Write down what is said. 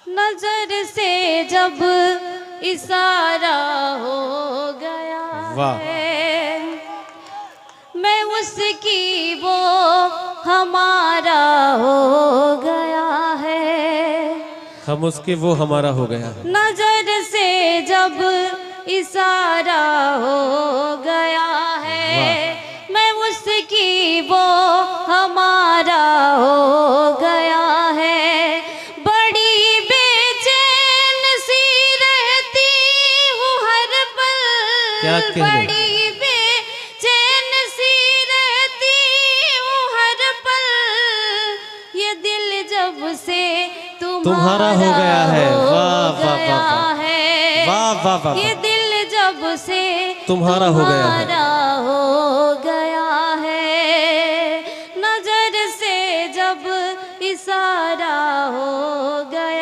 नजर से जब इशारा हो गया है, मैं उसकी वो हमारा हो गया है। हम उसके वो हमारा हो गया है। नजर से जब इशारा हो गया है, मैं उसकी वो हमारा हो गया है। बड़ी बेचैन सी रहती हूँ हर पल, क्या कह रहे? बड़ी बेचैन सी रहती हूँ हर पल, ये दिल जब से तुम्हारा हो गया है। वाह वाह वाह वाह वाह वाह वाह। ये दिल जब से तुम्हारा हो गया है।